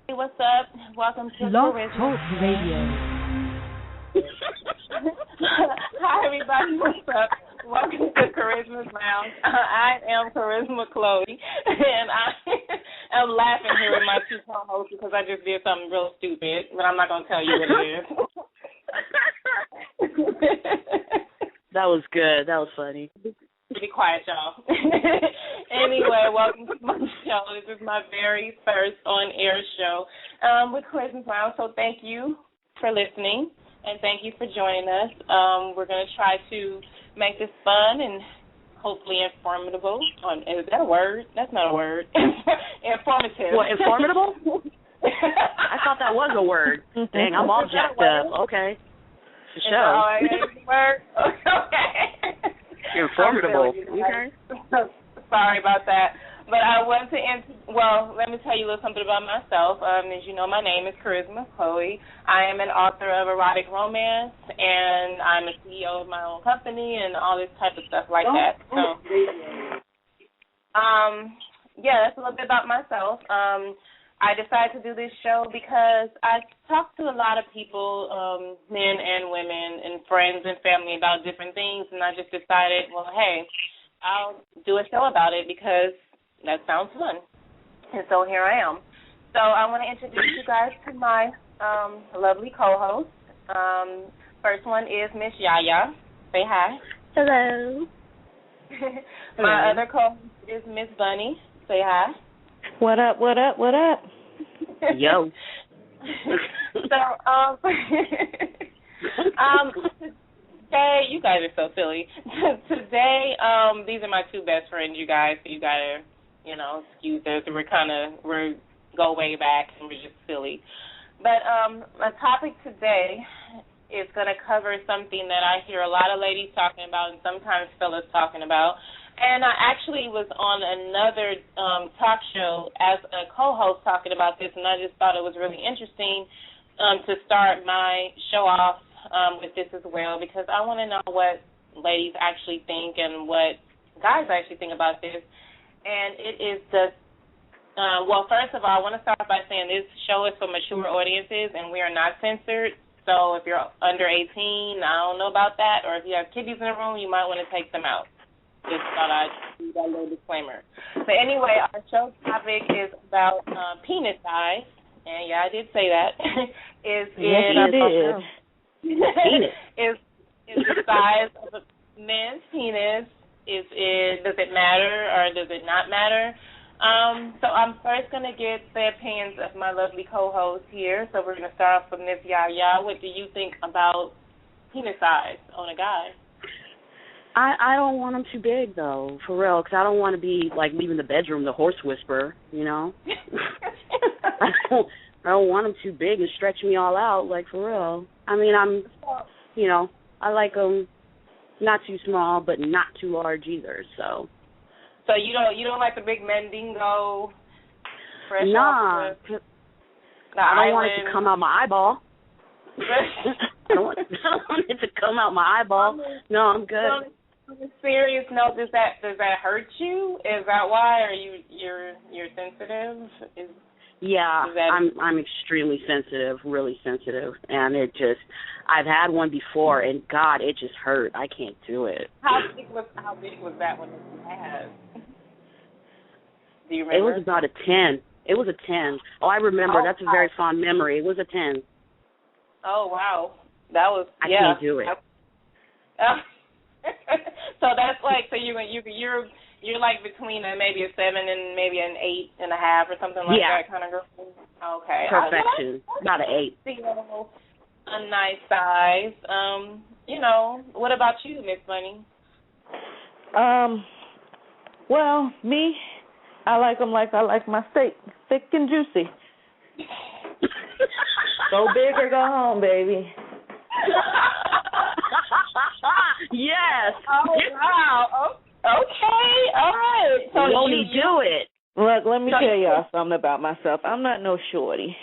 Hey, what's up? Welcome to Blog Charisma. Talk Radio. Hi, everybody. What's up? Welcome to Charisma's Lounge. I am Charisma Chloe, and I am laughing here with my two co-hosts because I just did something real stupid, but I'm not going to tell you what it is. That was good. That was funny. Be quiet, y'all. Anyway, welcome to my show. This is my very first on-air show with Charisma's Lounge, so thank you for listening, and thank you for joining us. We're going to try to make this fun and hopefully informative. Is that a word? That's not a word. Informative. What, informative? I thought that was a word. Dang, I'm all jacked up. Okay. For sure. Is that a word? Okay. Informative. Okay. Sorry about that. But I want to, let me tell you a little something about myself. As you know, my name is Charisma Chloe. I am an author of erotic romance, and I'm a CEO of my own company and all this type of stuff like that. So, that's a little bit about myself. I decided to do this show because I talk to a lot of people, men and women and friends and family about different things, and I just decided, well, hey, I'll do a show about it because that sounds fun. And so here I am. So I want to introduce you guys to my lovely co-hosts. First one is Miss Yaya. Say hi. Hello. My other co-host is Miss Bunny. Say hi. What up, what up, what up? Yo. So, today, you guys are so silly. Today, these are my two best friends, you guys, so you got to, excuse us. We're go way back, and we're just silly. But my topic today is going to cover something that I hear a lot of ladies talking about and sometimes fellas talking about. And I actually was on another talk show as a co-host talking about this, and I just thought it was really interesting to start my show off with this as well, because I want to know what ladies actually think and what guys actually think about this. And it is first of all, I want to start by saying this show is for mature audiences, and we are not censored. So if you're under 18, I don't know about that, or if you have kiddies in the room, you might want to take them out. Just thought I'd do that little disclaimer. But anyway, our show topic is about penis size, and I did say that. Is the size of a man's penis? Does it matter or does it not matter? So I'm first going to get the opinions of my lovely co-host here. So we're going to start off with Miss Yaya. What do you think about penis size on a guy? I don't want them too big, though, for real, because I don't want to be, leaving the bedroom, the horse whisperer, I don't want them too big and stretch me all out, for real. I mean, I like them not too small, but not too large either, so. So you don't like the big Mendingo fresh Nah, off the I don't want it to come out my eyeball. I don't want it to come out my eyeball. No, I'm good. On a serious note, does that hurt you? Is that why? Are you're sensitive? I'm extremely sensitive, really sensitive, and I've had one before, and God, it just hurt. I can't do it. How big was that one that you had? Do you remember? It was about a 10. It was a 10. Oh, I remember. That's a very fond memory. It was a 10. Oh wow, that was. I can't do it. So that's you're like between maybe a 7 and maybe an 8.5 or something like that kind of girl. Okay. Perfection. About an 8. A nice size. What about you, Miss Bunny? Well, me, I like them like I like my steak, thick and juicy. Go big or go home, baby. Yes. Oh, wow. Okay. All right. So won't he do it? Look, let me tell y'all something about myself. I'm not no shorty.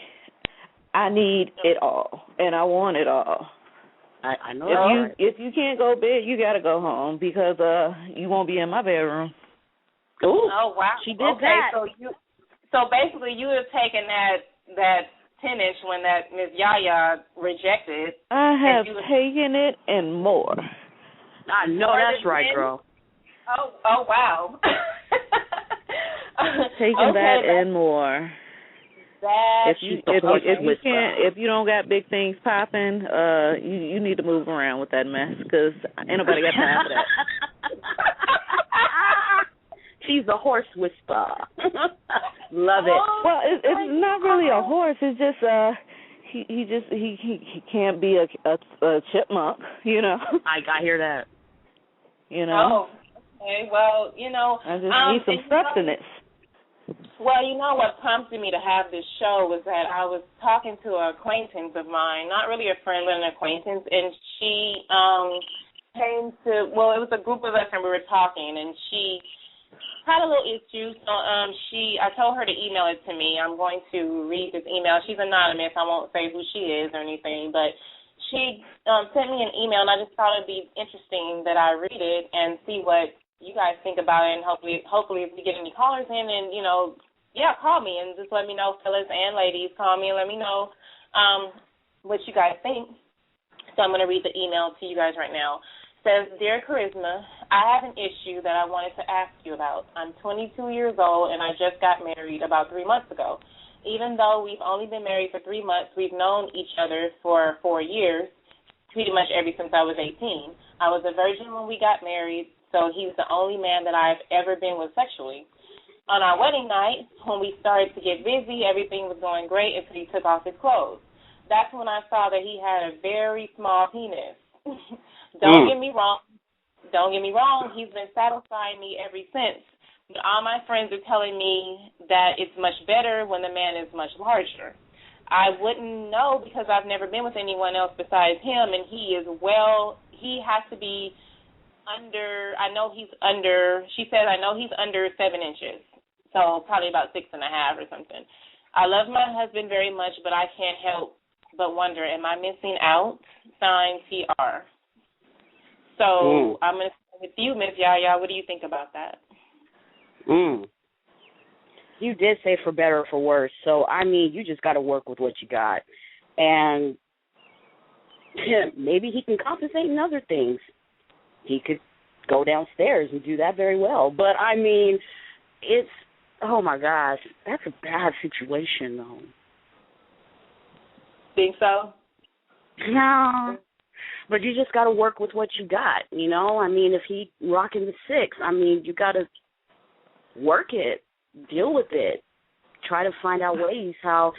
I need it all, and I want it all. I know. If you can't go big, you got to go home because you won't be in my bedroom. Ooh, oh wow. She did that. So basically you have taken that 10-inch when that Miss Yaya rejected. I have taken it and more. I know that's right, girl. Oh wow. Taking that and more. That if you don't got big things popping, you need to move around with that mess because ain't nobody got time for that. She's a horse whisperer. Love it. Well, it's not really a horse. It's just he can't be a chipmunk, you know. I hear that. You know. Oh, okay. Well, you know, I just need some sustenance. Well, you know what prompted me to have this show was that I was talking to an acquaintance of mine, not really a friend, but an acquaintance, and she came to, well, it was a group of us, and we were talking, and she had a little issue, so I told her to email it to me. I'm going to read this email. She's anonymous. I won't say who she is or anything, but she sent me an email, and I just thought it would be interesting that I read it and see what you guys think about it, and hopefully if we get any callers in, and, you know, yeah, call me and just let me know, fellas and ladies, call me and let me know what you guys think. So I'm going to read the email to you guys right now. It says, Dear Charisma, I have an issue that I wanted to ask you about. I'm 22 years old, and I just got married about 3 months ago. Even though we've only been married for 3 months, we've known each other for 4 years, pretty much ever since I was 18. I was a virgin when we got married, so he was the only man that I've ever been with sexually. On our wedding night, when we started to get busy, everything was going great until he took off his clothes. That's when I saw that he had a very small penis. Don't get me wrong, he's been satisfying me ever since. But all my friends are telling me that it's much better when the man is much larger. I wouldn't know because I've never been with anyone else besides him, and he has to be she says, I know he's under 7 inches, so probably about 6.5 or something. I love my husband very much, but I can't help but wonder, am I missing out? Signed, TR. So I'm going to start with you, Ms. Yaya. What do you think about that? You did say for better or for worse, so, I mean, you just got to work with what you got. And maybe he can compensate in other things. He could go downstairs and do that very well. But, I mean, it's, oh, my gosh, that's a bad situation, though. Think so? No. But you just got to work with what you got, you know? I mean, if he rocking the 6, I mean, you got to work it, deal with it, try to find out ways how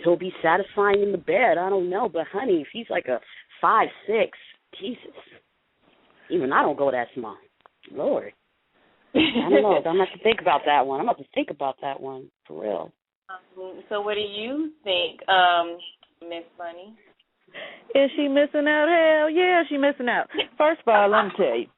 he'll be satisfying in the bed. I don't know. But, honey, if he's like a 5'6", Jesus. Even I don't go that small. Lord. I don't know. I'm going to have to think about that one. I'm going to have to think about that one, for real. So what do you think, Miss Bunny? Is she missing out? Hell yeah, she missing out. First of all, let me tell you.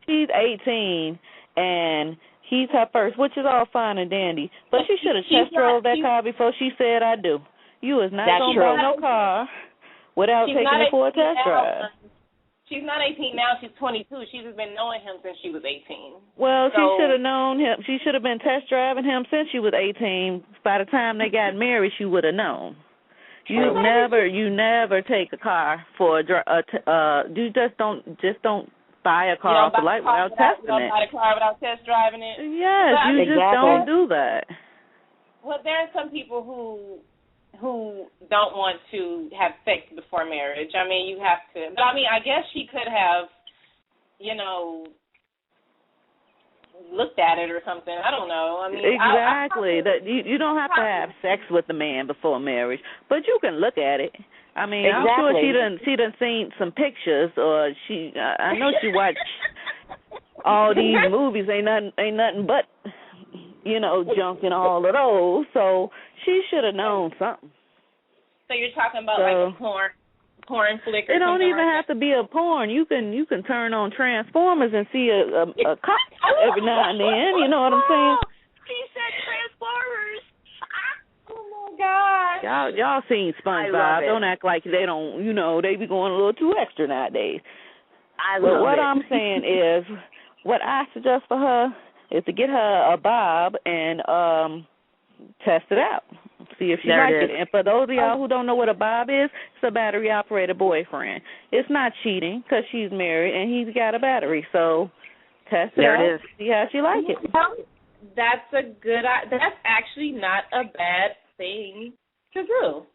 She's 18, and he's her first, which is all fine and dandy. But she should have test drove that car before she said I do. You is not going to buy no car without taking it for a test drive. She's not 18 now. She's 22. She's been knowing him since she was 18. Well, she should have known him. She should have been test driving him since she was 18. By the time they got married, she would have known. You never take a car for you just don't buy a car off the light without testing it. You don't buy a car without test driving it. Yes, you just don't do that. Well, there are some people who don't want to have sex before marriage. I mean, you have to. But I mean, I guess she could have, looked at it or something. I don't know. I mean, exactly. You don't have to have sex with the man before marriage, but you can look at it. I mean, exactly. I'm sure she done seen some pictures, or I know she watched all these movies. Ain't nothing but junk and all of those. So she should have known something. So you're talking about like a porn flick or it don't something even like have to be a porn. You can turn on Transformers and see a cop every now and then. You know what I'm saying? She said Transformers. Oh my God! Y'all seen SpongeBob? Don't act like they don't. They be going a little too extra nowadays. But what I'm saying is, what I suggest for her is to get her a bob and test it out. See if you like it. And for those of y'all who don't know what a bob is, it's a battery-operated boyfriend. It's not cheating because she's married and he's got a battery. So test it out, see how she like it. That's actually not a bad thing to do.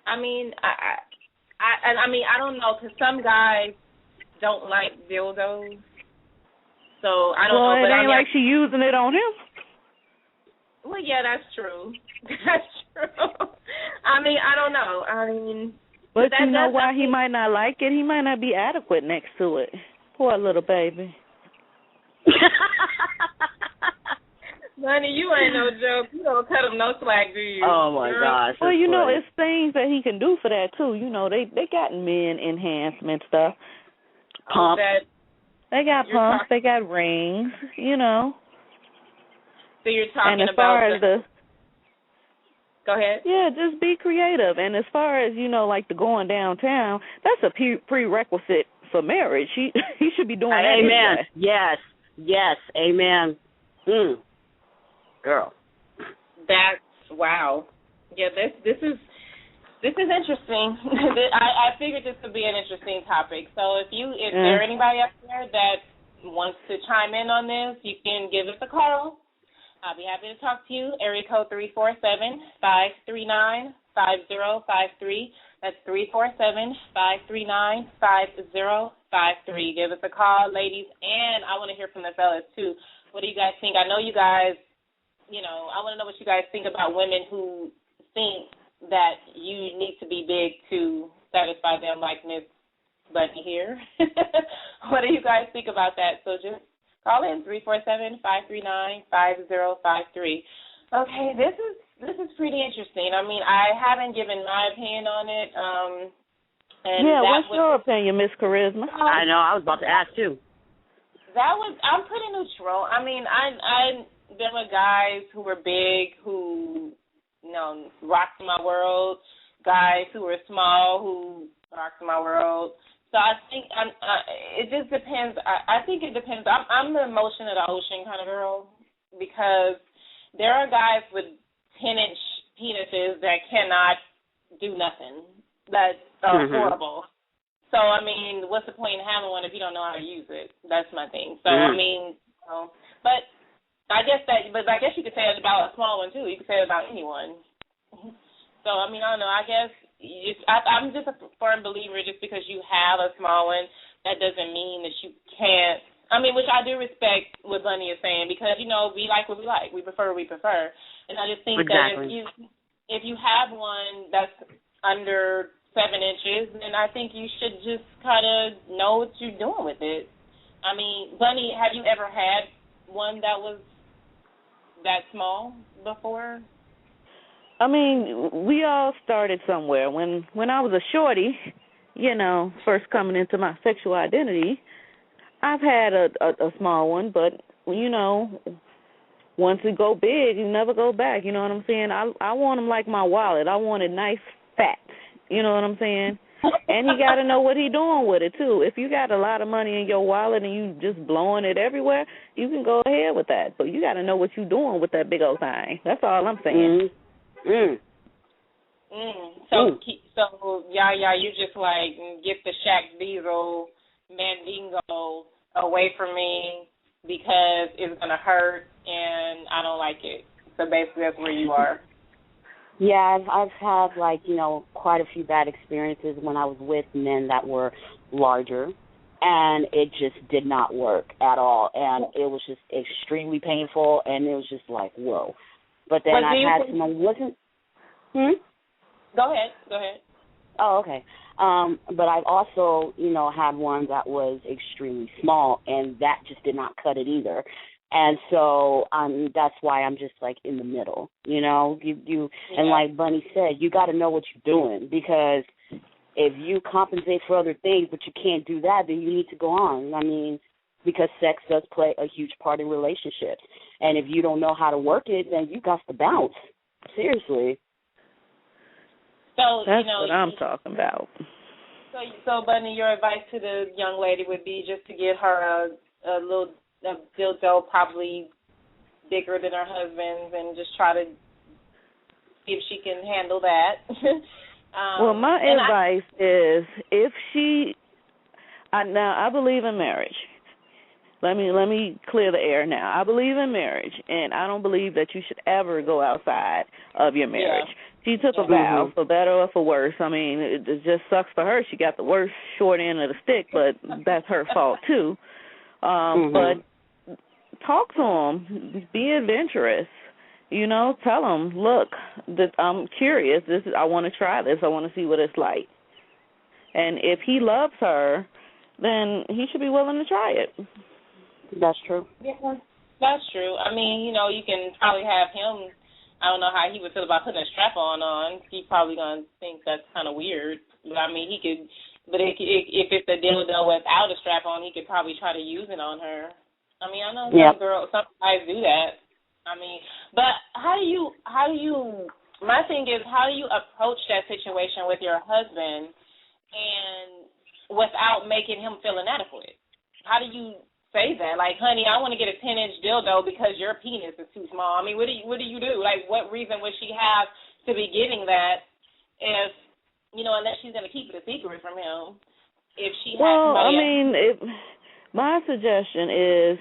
I mean, I don't know, because some guys don't like dildos. So I don't know. Well, it ain't like she using it on him. Well, yeah, that's true. That's true. I mean, I don't know. I mean, but you know why he might not like it? He might not be adequate next to it. Poor little baby. Honey, you ain't no joke. You don't cut him no slack, do you? Oh, my gosh. Well, you know, it's things that he can do for that, too. You know, they got men enhancement stuff. Pumps. They got pumps. They got rings, you know. So you're talking and as far as Go ahead. Yeah, just be creative. And as far as, you know, like the going downtown, that's a prerequisite for marriage. He should be doing that. Amen. Anyway. Yes. Amen. Girl. That's wow. Yeah, this is interesting. I figured this would be an interesting topic. So if there anybody out there that wants to chime in on this, you can give us a call. I'll be happy to talk to you. Area code 347-539-5053. That's 347-539-5053. Give us a call, ladies, and I want to hear from the fellas too. What do you guys think? I know you guys, I want to know what you guys think about women who think that you need to be big to satisfy them, like Miss Bunny here. What do you guys think about that? So just call in 347-539-5053. Okay, this is pretty interesting. I mean, I haven't given my opinion on it. What's your opinion, Miss Charisma? I know, I was about to ask too. I'm pretty neutral. I mean, I've been with guys who were big, who, rocked my world, guys who were small, who rocked my world. So I think it just depends. I think it depends. I'm the emotion of the ocean kind of girl, because there are guys with 10-inch penises that cannot do nothing. That's horrible. So, I mean, what's the point in having one if you don't know how to use it? That's my thing. So, I mean, but I guess you could say it about a small one, too. You could say it about anyone. So, I mean, I don't know. I guess I'm just a firm believer, just because you have a small one, that doesn't mean that you can't. I mean, which I do respect what Bunny is saying, because, we like what we like. We prefer what we prefer. And I just think that if you have one that's under 7 inches, then I think you should just kind of know what you're doing with it. I mean, Bunny, have you ever had one that was that small before? I mean, we all started somewhere. When I was a shorty, first coming into my sexual identity, I've had a small one, but, once we go big, you never go back. You know what I'm saying? I want them like my wallet. I want it nice, fat. You know what I'm saying? And he got to know what he doing with it, too. If you got a lot of money in your wallet and you just blowing it everywhere, you can go ahead with that. But you got to know what you doing with that big old thing. That's all I'm saying. So, Yaya, you just like get the Shaq Diesel Mandingo away from me because it's gonna hurt and I don't like it. So basically, that's where you are. Yeah, I've had quite a few bad experiences when I was with men that were larger, and it just did not work at all, and it was just extremely painful, and it was just like, whoa. But then I had someone wasn't. Go ahead. Oh, okay. But I've also, had one that was extremely small, and that just did not cut it either. And so that's why I'm just like in the middle, and like Bunny said, you got to know what you're doing, because if you compensate for other things but you can't do that, then you need to go on. I mean, because sex does play a huge part in relationships. And if you don't know how to work it, then you got to bounce. Seriously. So that's what I'm talking about. So Bunny, your advice to the young lady would be just to get her a dildo probably bigger than her husband's, and just try to see if she can handle that. Well, my advice is if now I believe in marriage. Let me clear the air now. I believe in marriage, and I don't believe that you should ever go outside of your marriage. Yeah. She took a vow, for better or for worse. I mean, it just sucks for her. She got the worst short end of the stick, but that's her fault too. But talk to him. Be adventurous. You know, tell him, look, I'm curious. I want to try this. I want to see what it's like. And if he loves her, then he should be willing to try it. That's true. Yeah, that's true. I mean, you know, you can probably have him. I don't know how he would feel about putting a strap-on on. He's probably going to think that's kind of weird. But, I mean, he could. But if it's a dildo without a strap-on, he could probably try to use it on her. I mean, I know some guys do that. I mean, but how do you? My thing is, how do you approach that situation with your husband, and without making him feel inadequate? How do you say that? Like, honey, I want to get a 10-inch dildo because your penis is too small. I mean, what do you do? Like, what reason would she have to be getting that if, you know, unless she's going to keep it a secret from him? If she has my suggestion is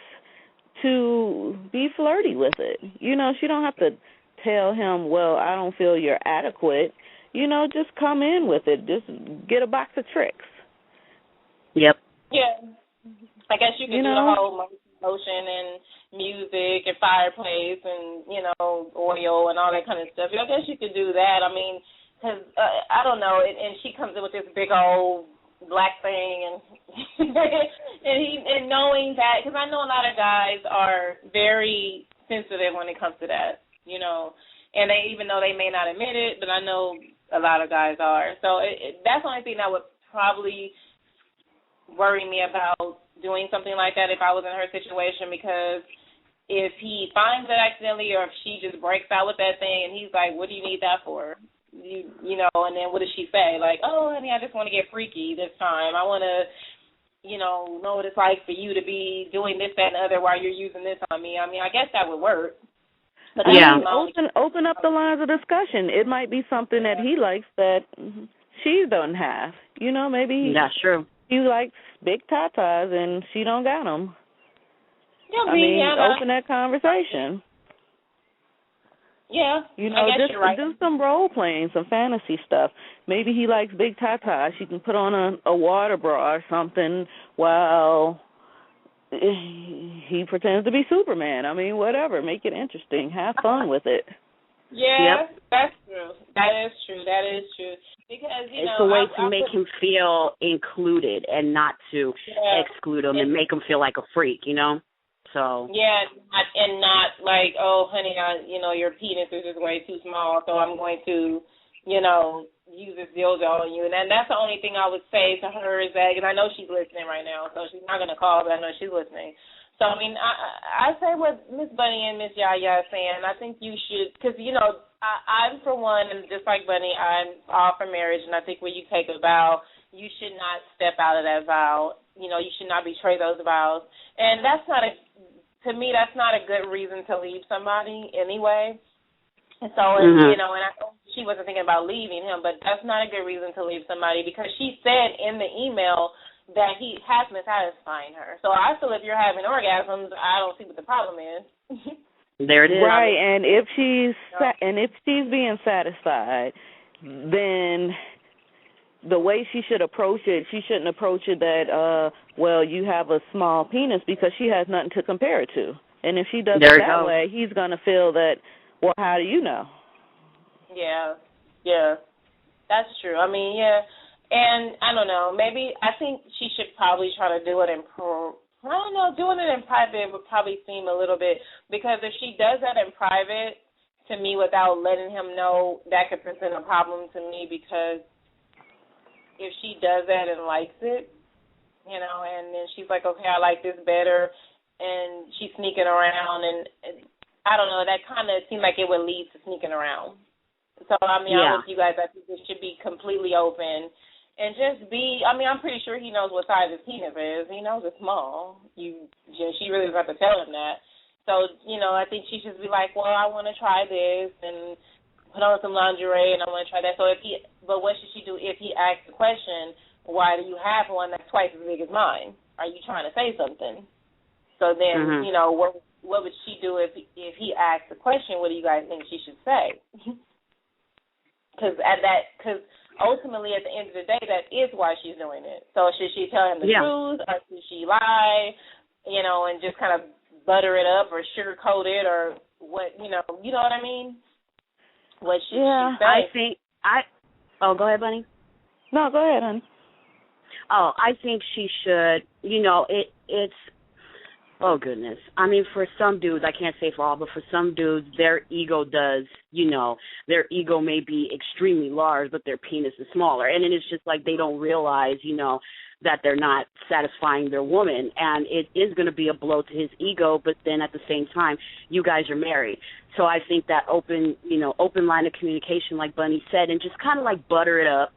to be flirty with it. You know, she don't have to tell him, well, I don't feel you're adequate. You know, just come in with it. Just get a box of tricks. Yep. Yeah. I guess you could do the whole motion and music and fireplace and, you know, oil and all that kind of stuff. I guess you could do that. I mean, because, I don't know, and she comes in with this big old black thing and and knowing that, because I know a lot of guys are very sensitive when it comes to that, you know, and they, even though they may not admit it, but I know a lot of guys are. So that's the only thing that would probably worry me about doing something like that if I was in her situation, because if he finds it accidentally or if she just breaks out with that thing and he's like, what do you need that for? You know, and then what does she say? Like, oh, honey, I just want to get freaky this time. I want to, you know what it's like for you to be doing this, that, and the other while you're using this on me. I mean, I guess that would work. But open up the lines of discussion. It might be something that he likes that she doesn't have. You know, maybe that's true. He likes big tatas and she don't got them. Yeah, open that conversation. Yeah, you know, I guess just you're right. do some role playing, some fantasy stuff. Maybe he likes big tatas. She can put on a water bra or something while he pretends to be Superman. I mean, whatever. Make it interesting. Have fun with it. Yeah, that's true. That is true. Because, you it's know, a way to make him feel included and not to exclude him and make him feel like a freak, you know? So yeah, and not like, oh, honey, your penis is just way too small, so I'm going to, use this dildo on you. And that's the only thing I would say to her is that, and I know she's listening right now, so she's not going to call, but I know she's listening. So, I mean, I say what Miss Bunny and Miss Yaya are saying. I think you should, because, I'm, for one, and just like Bunny, I'm all for marriage, and I think when you take a vow, you should not step out of that vow. You should not betray those vows. And to me, that's not a good reason to leave somebody anyway. And so, and I know she wasn't thinking about leaving him, but that's not a good reason to leave somebody, because she said in the email that he has been satisfying her. So I feel if you're having orgasms, I don't see what the problem is. There it is. Right, and if she's being satisfied, then the way she should approach it, she shouldn't approach it that, you have a small penis, because she has nothing to compare it to. And if she does it that way, he's going to feel that, well, how do you know? Yeah, that's true. I mean, yeah. And I don't know, maybe I think she should probably try to do it doing it in private would probably seem a little bit, because if she does that in private to me without letting him know, that could present a problem to me, because if she does that and likes it, and then she's like, okay, I like this better, and she's sneaking around, and I don't know, that kind of seemed like it would lead to sneaking around. So, I mean, I'm with you guys. I think it should be completely open. And just I'm pretty sure he knows what size his penis is. He knows it's small. She really doesn't have to tell him that. So, I think she should be like, well, I want to try this, and put put on some lingerie and I want to try that. So but what should she do if he asks the question, why do you have one that's twice as big as mine? Are you trying to say something? So then, what would she do if he asks the question, what do you guys think she should say? Because ultimately, at the end of the day, that is why she's doing it. So should she tell him the truth, or should she lie, and just kind of butter it up or sugarcoat it, or what, you know what I mean? What should she say? Go ahead, Bunny. No, go ahead, honey. Oh, I think she should, it's, oh, goodness. I mean, for some dudes, I can't say for all, but for some dudes, their ego does, their ego may be extremely large, but their penis is smaller. And then it's just like they don't realize, that they're not satisfying their woman. And it is going to be a blow to his ego, but then at the same time, you guys are married. So I think that open line of communication, like Bunny said, and just kind of like butter it up,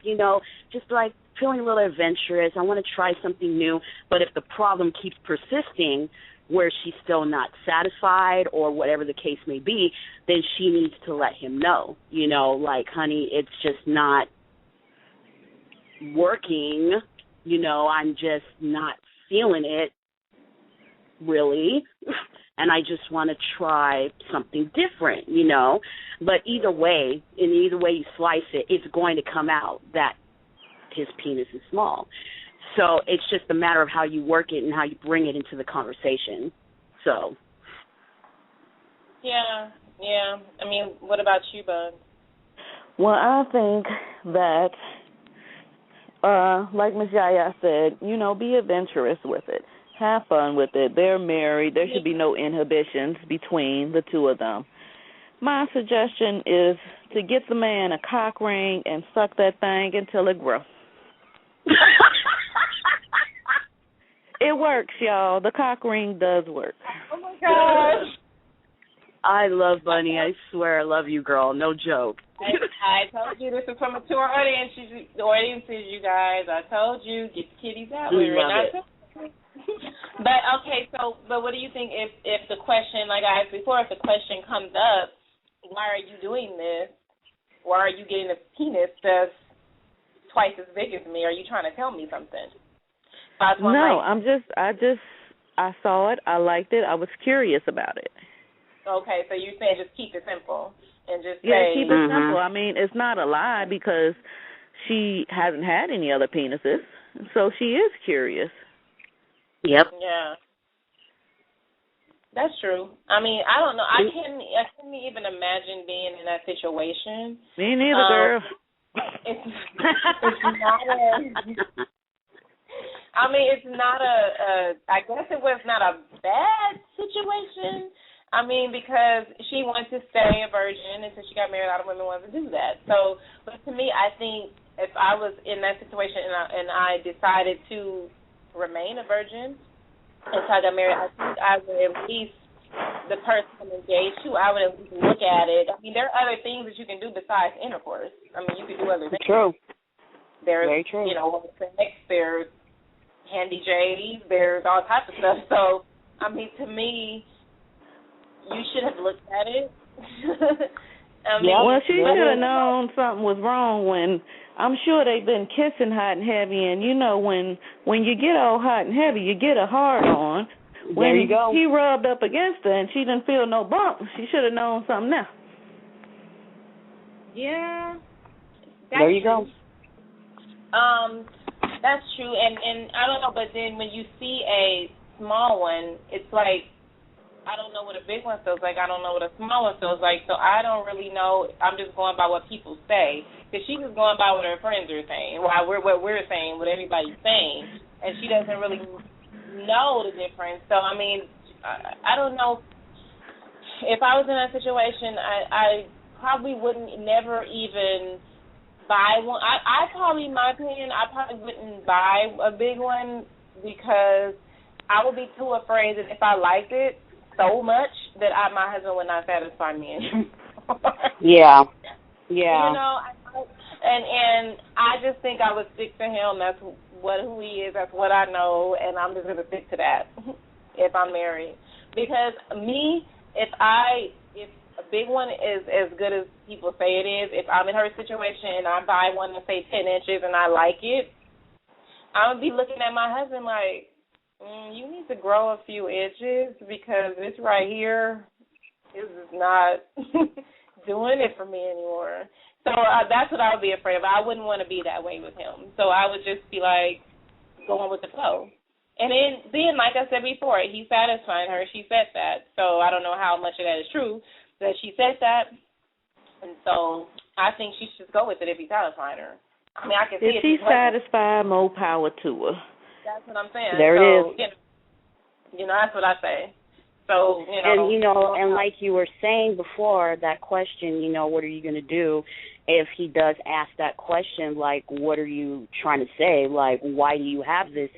just like feeling a little adventurous. I want to try something new. But if the problem keeps persisting, where she's still not satisfied or whatever the case may be, then she needs to let him know, like, honey, it's just not working, I'm just not feeling it, really, and I just want to try something different, But either way, in either way you slice it, it's going to come out that his penis is small. So it's just a matter of how you work it and how you bring it into the conversation. So. Yeah. I mean, what about you, Bud? Well, I think that, like Ms. Yaya said, be adventurous with it. Have fun with it. They're married. There should be no inhibitions between the two of them. My suggestion is to get the man a cock ring and suck that thing until it grows. It works, y'all. The cock ring does work. Oh, my gosh. I love Bunny. I swear I love you, girl. No joke. I told you this is from to our audiences, you guys. I told you, get the kitties out. We love it. But, okay, but what do you think if the question, like I asked before, if the question comes up, why are you doing this? Why are you getting a penis that's twice as big as me? Are you trying to tell me something? No, I saw it, I liked it, I was curious about it. Okay, so you're saying just keep it simple and just say... Yeah, keep it simple. I mean, it's not a lie because she hasn't had any other penises, so she is curious. Yep. Yeah. That's true. I mean, I don't know. I couldn't even imagine being in that situation. Me neither, girl. It's not I mean, it's not I guess it was not a bad situation. I mean, because she wanted to stay a virgin, and since she got married, a lot of women want to do that. So, but to me, I think if I was in that situation and I decided to remain a virgin until I got married, I think I would at least, the person I'm engaged to, I would at least look at it. I mean, there are other things that you can do besides intercourse. I mean, you can do other things. True. There's, very true. Sex, there's handy J's, there's all types of stuff. So, I mean, to me, you should have looked at it. Well, she should have known something was wrong when I'm sure they've been kissing hot and heavy, and when you get all hot and heavy, you get a hard on. There you go. He rubbed up against her and she didn't feel no bump, she should have known something now. Yeah. There you go. That's true, and I don't know, but then when you see a small one, it's like, I don't know what a big one feels like. I don't know what a small one feels like. So I don't really know. I'm just going by what people say. Because she's just going by what her friends are saying, what we're saying, what everybody's saying. And she doesn't really know the difference. So, I mean, I don't know. If I was in that situation, I probably wouldn't never even buy one. I probably, in my opinion, I probably wouldn't buy a big one because I would be too afraid that if I liked it so much that my husband would not satisfy me anymore. Yeah. And I just think I would stick to him. That's who he is. That's what I know, and I'm just going to stick to that if I'm married. Because me, if a big one is as good as people say it is. If I'm in her situation and I buy one that's say 10 inches and I like it, I'm gonna be looking at my husband like, you need to grow a few inches because this right here is not doing it for me anymore. So that's what I would be afraid of. I wouldn't want to be that way with him. So I would just be like going with the flow. And then, like I said before, he's satisfying her. She said that. So I don't know how much of that is true, that she said that. And so I think she should go with it if he's satisfying her. I mean, I can see if she's satisfied, more power to her. That's what I'm saying. There it is. You know, that's what I say. So, and like you were saying before, that question, what are you going to do if he does ask that question, like, what are you trying to say? Like, why do you have this,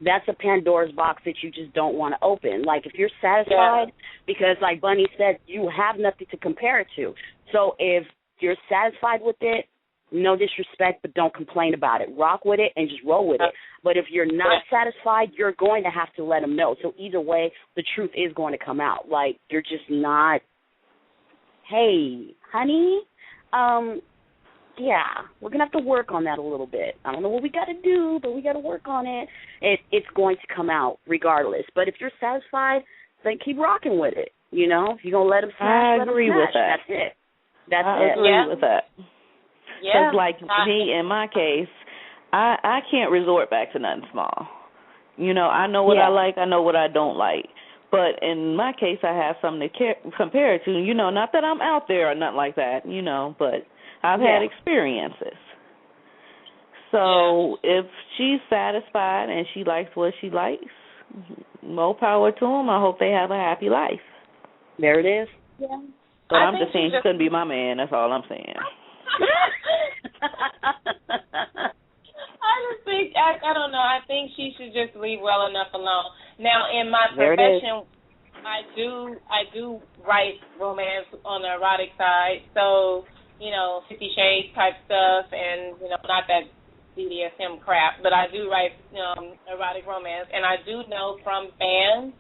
That's a Pandora's box that you just don't want to open. Like, if you're satisfied, because like Bunny said, you have nothing to compare it to. So if you're satisfied with it, no disrespect, but don't complain about it. Rock with it and just roll with it. But if you're not satisfied, you're going to have to let them know. So either way, the truth is going to come out. Like, you're just not, hey, honey, we're going to have to work on that a little bit. I don't know what we got to do, but we got to work on it. It's going to come out regardless. But if you're satisfied, then keep rocking with it. If you're going to let them smash, I agree with that. That's it. That's I agree with that. Yeah. Because, like me, in my case, I can't resort back to nothing small. I know what I like, I know what I don't like. But in my case, I have something to compare it to. Not that I'm out there or nothing like that, but I've had experiences. So if she's satisfied and she likes what she likes, more power to them. I hope they have a happy life. There it is. Yeah. But I'm just saying she couldn't be my man. That's all I'm saying. I just think, I don't know, I think she should just leave well enough alone. Now, in my profession, I do write romance on the erotic side, so, 50 Shades type stuff and, not that BDSM crap, but I do write erotic romance, and I do know from fans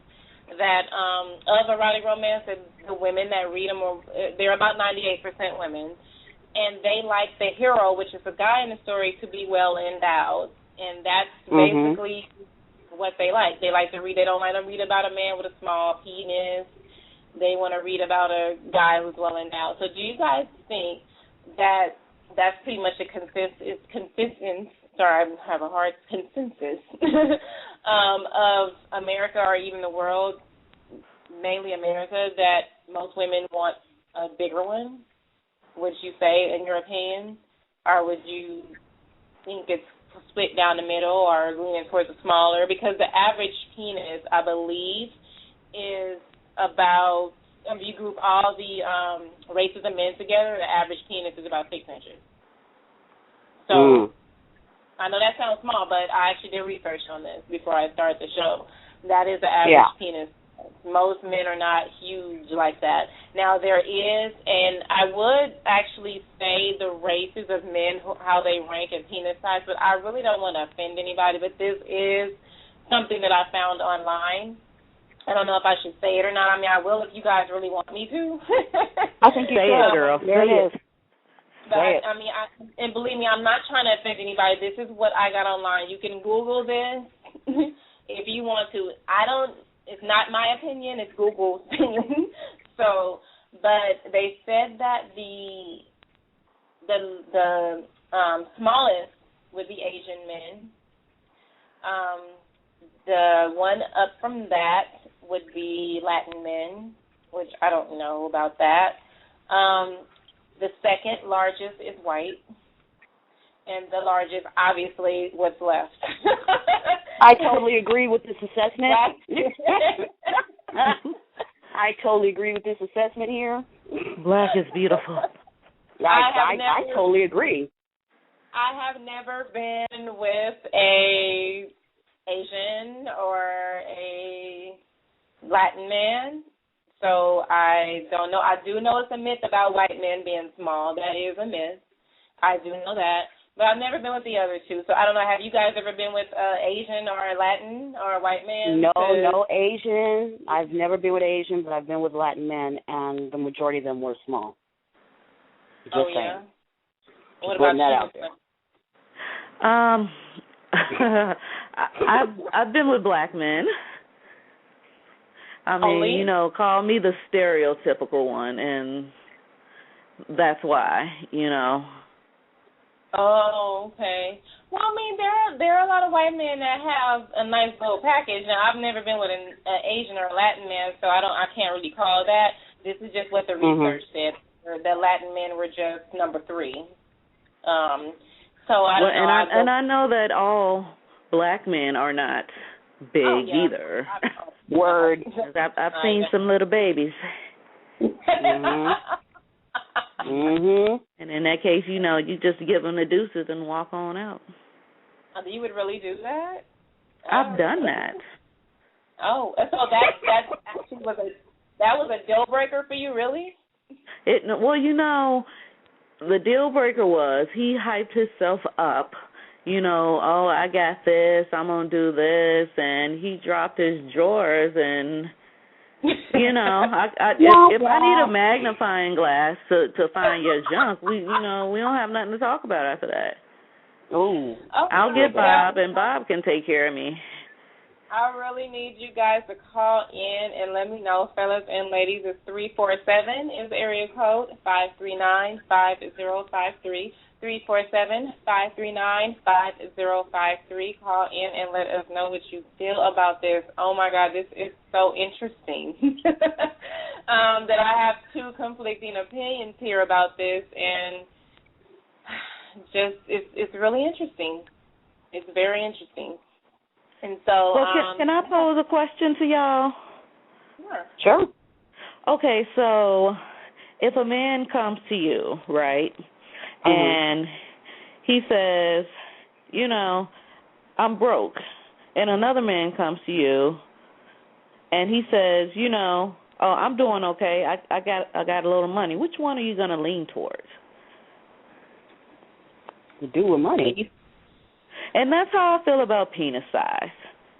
that of erotic romance, that the women that read them, they're about 98% women, and they like the hero, which is the guy in the story, to be well endowed, and that's basically what they like. They like to read. They don't like to read about a man with a small penis. They want to read about a guy who's well endowed. So, do you guys think that that's pretty much a consensus? Sorry, I have a hard consensus of America or even the world, mainly America, that most women want a bigger one? Would you say, in your opinion, or would you think it's split down the middle or leaning towards the smaller? Because the average penis, I believe, is about, if you group all the races of men together, the average penis is about 6 inches. So I know that sounds small, but I actually did research on this before I started the show. That is the average penis. Most men are not huge like that. Now, there is, and I would actually say the races of men, how they rank in penis size, but I really don't want to offend anybody, but this is something that I found online. I don't know if I should say it or not. I mean, I will if you guys really want me to. I think you say it, girl. There it is. But, I mean, and believe me, I'm not trying to offend anybody. This is what I got online. You can Google this if you want to. It's not my opinion, it's Google's opinion. So, but they said that the smallest would be Asian men. The one up from that would be Latin men, which I don't know about that. The second largest is white, and the largest, obviously, what's left. I totally agree with this assessment. I totally agree with this assessment here. Black is beautiful. I totally agree. I have never been with a Asian or a Latin man, so I don't know. I do know it's a myth about white men being small. That is a myth. I do know that. But I've never been with the other two, so I don't know. Have you guys ever been with Asian or Latin or a white man? No Asian. I've never been with Asian, but I've been with Latin men, and the majority of them were small. Just saying. What about you? I've been with black men. I mean, you know, call me the stereotypical one, and that's why, you know. Oh, okay. Well, I mean, there are a lot of white men that have a nice little package. Now, I've never been with an Asian or a Latin man, so I can't really call that. This is just what the research said. The Latin men were just number 3. So I don't know. And I know that all black men are not big either. Word. I've seen some little babies. And in that case, you know, you just give them the deuces and walk on out. You would really do that? I've done that. Oh, so that actually was a deal breaker for you, really? Well, you know, the deal breaker was he hyped himself up. You know, oh, I got this, I'm going to do this, and he dropped his drawers and, you know, if I need a magnifying glass to find your junk, we don't have nothing to talk about after that. Oh. I'll get Bob, and Bob can take care of me. I really need you guys to call in and let me know, fellas and ladies. It's 347 is the area code, 539-5053. 347-539-5053. Call in and let us know what you feel about this. Oh, my God, this is so interesting that I have 2 conflicting opinions here about this, and just it's really interesting. It's very interesting. And so, can I pose a question to y'all? Sure. Okay, so if a man comes to you, right, and he says, you know, I'm broke, and another man comes to you, and he says, you know, oh, I'm doing okay. I got a little money. Which one are you going to lean towards? To do with money. And that's how I feel about penis size.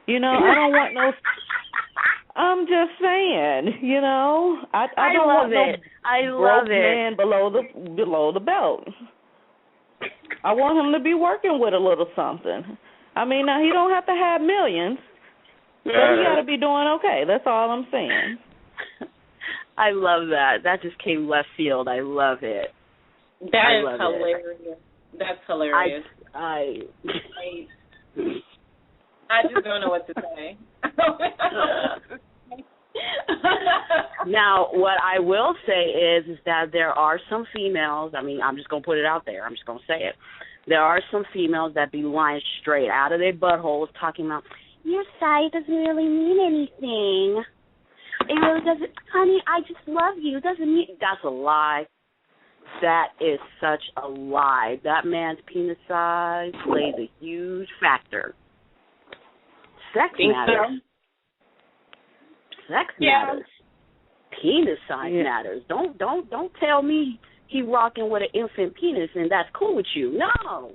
You know, I don't want no. I'm just saying, you know, I don't want no broke man below the belt. I want him to be working with a little something. I mean, now he don't have to have millions, but he got to be doing okay. That's all I'm saying. I love that. That just came left field. I love it. That is hilarious. That's hilarious. I just don't know what to say. Now, what I will say is that there are some females, I mean, I'm just going to put it out there. I'm just going to say it. There are some females that be lying straight out of their buttholes talking about, your size doesn't really mean anything. It really doesn't. Honey, I just love you. Doesn't mean. That's a lie. That is such a lie. That man's penis size plays a huge factor. Sex matters. Sex matters. Penis size matters. Don't tell me he rocking with an infant penis and that's cool with you. No.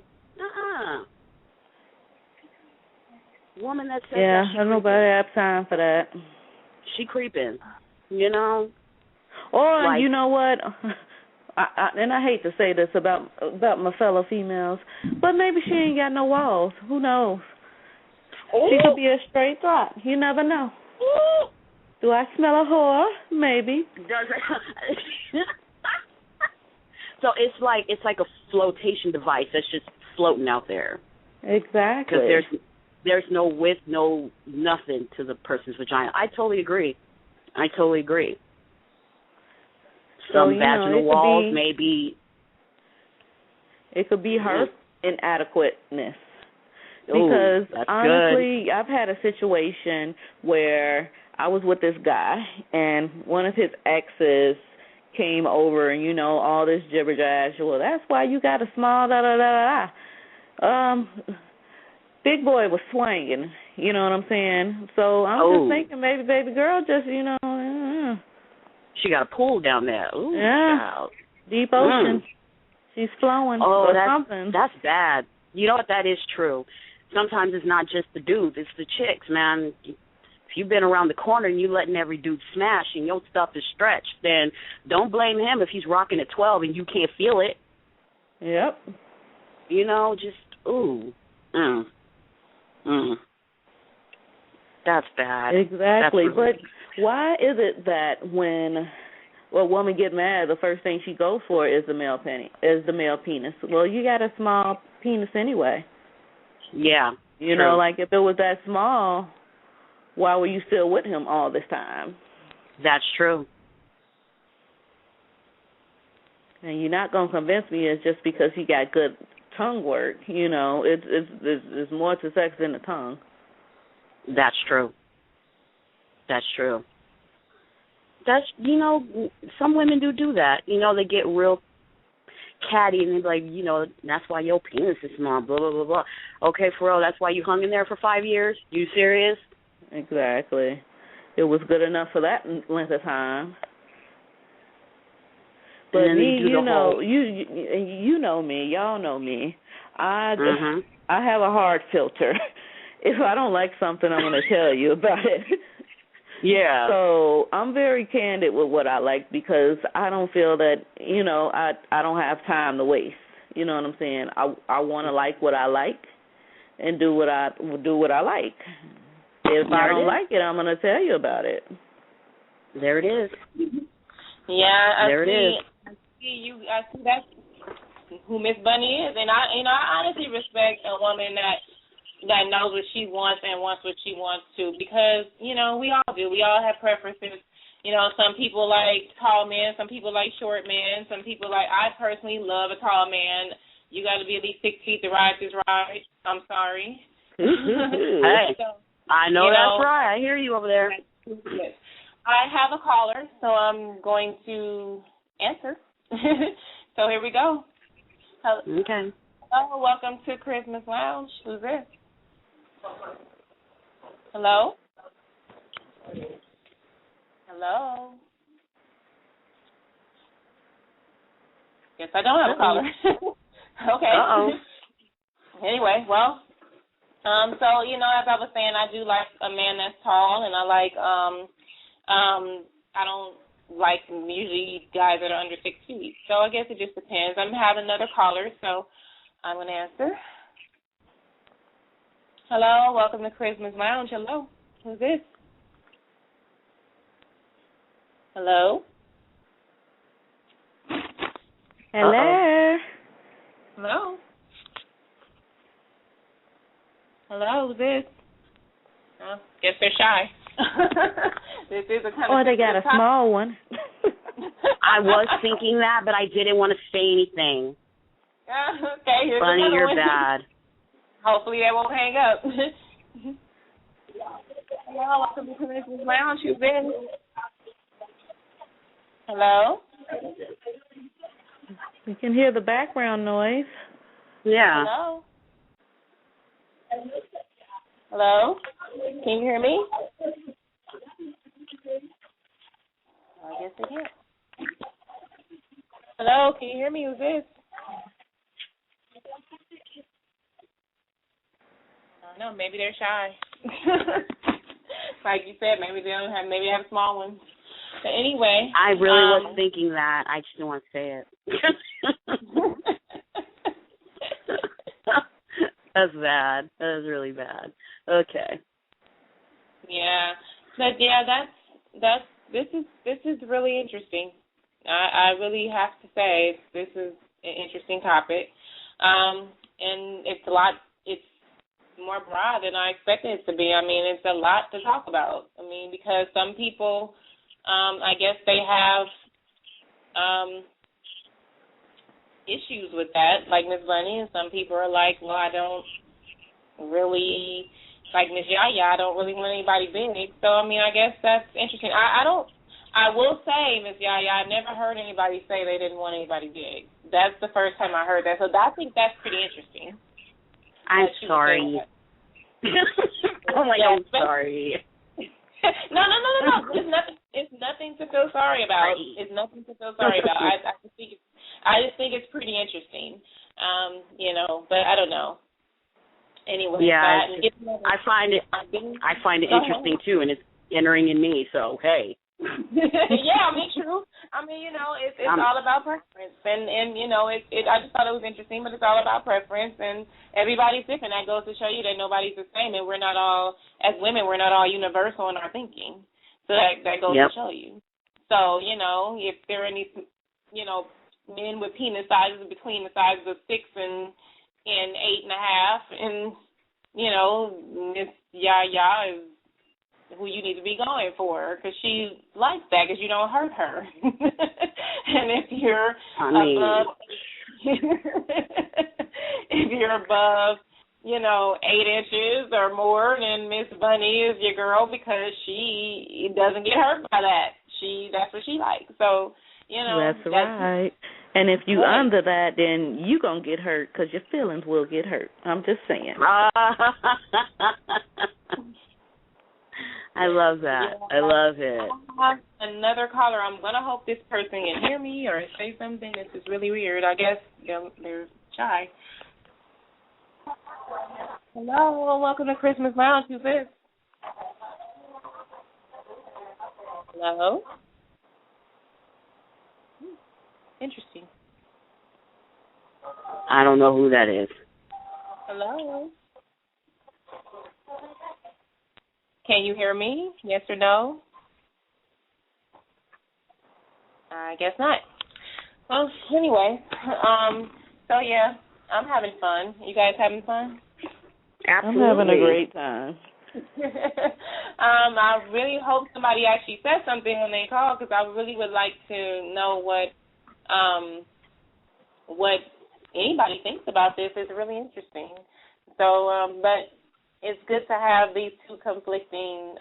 Woman that says that she nobody have time for that. She creeping, you know. Or like, you know what? And I hate to say this about my fellow females, but maybe she ain't got no walls. Who knows? Ooh. She could be a straight thought. You never know. Ooh. Do I smell a whore? Maybe. So it's like a flotation device that's just floating out there. Exactly. Because there's no width, no nothing to the person's vagina. I totally agree. Some vaginal walls maybe. It could be her inadequateness. Because honestly, I've had a situation where I was with this guy and one of his exes came over and, you know, all this gibber jabber. Well, that's why you got a small big boy was swinging, you know what I'm saying? So I'm just thinking maybe baby girl just, you know. She got a pool down there. Ooh, yeah. Child. Deep ocean. She's flowing Oh, or something. that's bad. You know what? That is true. Sometimes it's not just the dudes, it's the chicks, man. If you've been around the corner and you letting every dude smash and your stuff is stretched, then don't blame him if he's rocking at 12 and you can't feel it. Yep. You know, just, ooh. That's bad. Exactly. That's really But why is it that when a woman get mad, the first thing she goes for is the male penis? Well, you got a small penis anyway. Yeah. You know, like if it was that small, why were you still with him all this time? That's true. And you're not gonna convince me it's just because he got good tongue work. You know, it's more to sex than the tongue. That's true. That's true. That's, you know, some women do that. You know, they get real catty and they're like, you know, that's why your penis is small, blah, blah, blah, blah. Okay, for real, that's why you hung in there for 5 years? You serious? Exactly. It was good enough for that length of time. But me, you know, you know me, y'all know me. I have a hard filter. If I don't like something, I'm going to tell you about it. Yeah. So I'm very candid with what I like because I don't feel that, you know, I don't have time to waste. You know what I'm saying? I want to like what I like and do what I like. If I don't like it, I'm going to tell you about it. There it is. Yeah, there it is. I see that's who Miss Bunny is, and I honestly respect a woman that knows what she wants and wants what she wants to, because, you know, we all do. We all have preferences. You know, some people like tall men, some people like short men, some people like, I personally love a tall man. You got to be at least 6 feet to ride this ride. I'm sorry. Hey, so, I know that's right. I hear you over there. I have a caller, so I'm going to answer. So here we go. Okay. Hello, welcome to Christmas Lounge. Who's this? Hello? Hello? Guess I don't have a caller. Okay. Anyway, well, so, you know, as I was saying, I do like a man that's tall, and I like, I don't like usually guys that are under 6 feet. So I guess it just depends. I'm having another caller, so I'm going to answer. Hello, welcome to Christmas Lounge. Hello, who's this? Hello? Hello? Hello? Hello, who's this? Oh, guess they're shy. This is a kind of. Or they got a small one. I was thinking that, but I didn't want to say anything. Okay, here's Bunny, another you're one. bad. Hopefully they won't hang up. Hello, welcome to Christmas Lounge. Who's in? Hello? You can hear the background noise. Yeah. Hello? Hello? Can you hear me? I guess I can't. Hello, can you hear me? Who's this? I don't know, maybe they're shy. Like you said, maybe they have small ones. But anyway. I really was thinking that. I just didn't want to say it. That's bad. That is really bad. Okay. Yeah. But yeah, this is really interesting. I really have to say this is an interesting topic. And it's more broad than I expected it to be. I mean, it's a lot to talk about. I mean, because some people, I guess they have issues with that, like Ms. Bunny, and some people are like, well, I don't really, like Ms. Yaya, I don't really want anybody big. So, I mean, I guess that's interesting. I will say, Ms. Yaya, I never heard anybody say they didn't want anybody big. That's the first time I heard that. So I think that's pretty interesting. I'm sorry. Oh my God, I'm sorry. No. It's nothing to feel sorry about. It's nothing to feel sorry about. I I just think it's pretty interesting, but I don't know. Anyway, yeah, I find it interesting too, and it's entering in me. So hey. Yeah, true. It's all about preference, and I just thought it was interesting, but it's all about preference, and everybody's different. That goes to show you that nobody's the same, and we're not all, as women, we're not all universal in our thinking. So that goes to show you. So if there are any men with penis sizes between the sizes of 6 and 8.5, and Miss Yaya is who you need to be going for, because she likes that, because you don't hurt her. And if you're above 8 inches or more, then Miss Bunny is your girl, because she doesn't get hurt by that. That's what she likes. So that's right. And if you under that, then you gonna get hurt, because your feelings will get hurt. I'm just saying. I love that. Yeah. I love it. Another caller. I'm going to hope this person can hear me or say something. This is really weird. I guess they're shy. Hello. Welcome to Christmas Lounge. Who's this? Hello? Interesting. I don't know who that is. Hello? Can you hear me? Yes or no? I guess not. Well, anyway, so yeah, I'm having fun. You guys having fun? Absolutely. I'm having a great time. I really hope somebody actually says something when they call, because I really would like to know what anybody thinks about this. It's really interesting. So, but it's good to have these two conflicting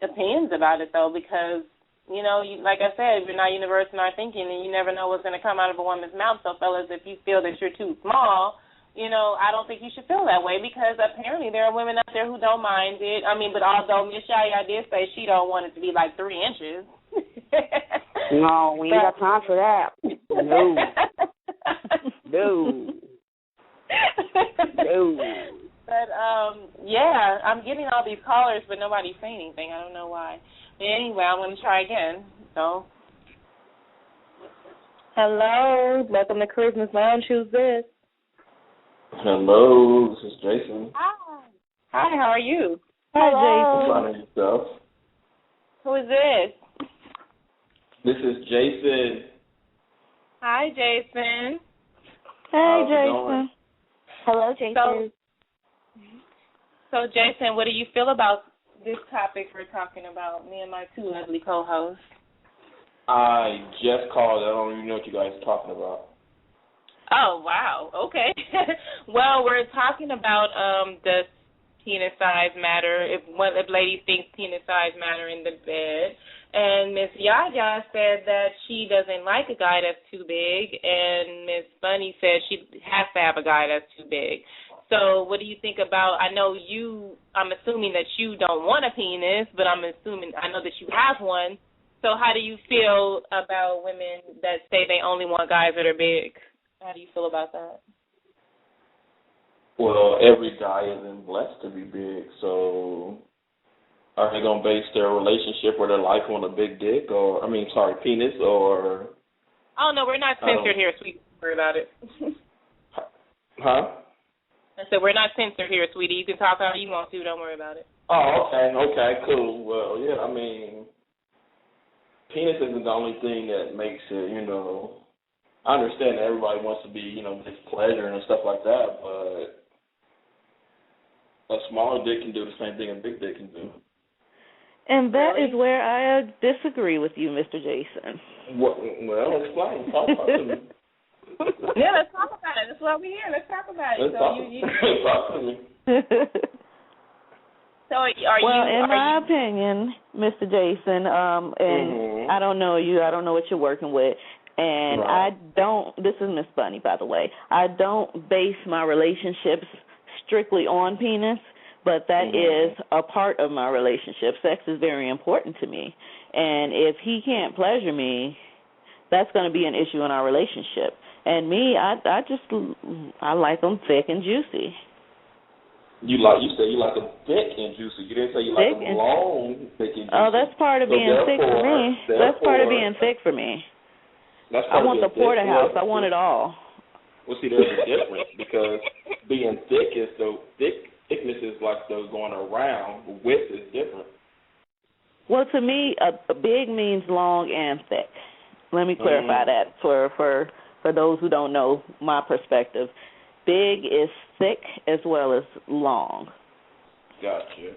opinions about it, though, because, like I said, we're not universal in our thinking, and you never know what's going to come out of a woman's mouth. So, fellas, if you feel that you're too small, I don't think you should feel that way, because apparently there are women out there who don't mind it. But although Miss Yaya did say she don't want it to be like 3 inches. No, we ain't got time for that. No. No. No. But, yeah, I'm getting all these callers, but nobody's saying anything. I don't know why. But anyway, I'm going to try again. So, hello. Welcome to Christmas Lounge. Who's this? Hello. This is Jason. Hi. Hi, how are you? Hi, Jason. Finding yourself. Who is this? This is Jason. Hi, Jason. Hey, Jason. Hello, Jason. So, Jason, what do you feel about this topic we're talking about, me and my two lovely co-hosts? I just called. I don't even know what you guys are talking about. Oh, wow. Okay. Well, we're talking about does penis size matter, if ladies think penis size matter in the bed. And Miss Yaya said that she doesn't like a guy that's too big, and Miss Bunny said she has to have a guy that's too big. So what do you think about, I'm assuming that you don't want a penis, but I know that you have one. So how do you feel about women that say they only want guys that are big? How do you feel about that? Well, every guy isn't blessed to be big, so are they going to base their relationship or their life on a big dick, penis, or? Oh, no, we're not censored here, sweetie. Don't worry about it. Huh? I said, we're not censored here, sweetie. You can talk how you want to. Don't worry about it. Oh, okay, cool. Well, yeah, penis isn't the only thing that makes it, I understand that everybody wants to be, get pleasure and stuff like that, but a smaller dick can do the same thing a big dick can do. And that is where I disagree with you, Mr. Jason. Well, explain. Talk to me. Yeah, let's talk about it. That's why we're here. Let's talk about it. Talk to me. So in my opinion, Mr. Jason, and I don't know you, I don't know what you're working with, and right. This is Miss Bunny, by the way, I don't base my relationships strictly on penis, but that is a part of my relationship. Sex is very important to me, and if he can't pleasure me, that's going to be an issue in our relationship. And me, I like them thick and juicy. You said you like them thick and juicy. You didn't say you like them long, thick and juicy. Oh, that's part of being thick for me. That's part of being thick for me. I want the porterhouse. I want it all. Well, see, there's a difference because being thick is thickness is like the going around. Width is different. Well, to me, a big means long and thick. Let me clarify that for those who don't know my perspective. Big is thick as well as long. Gotcha.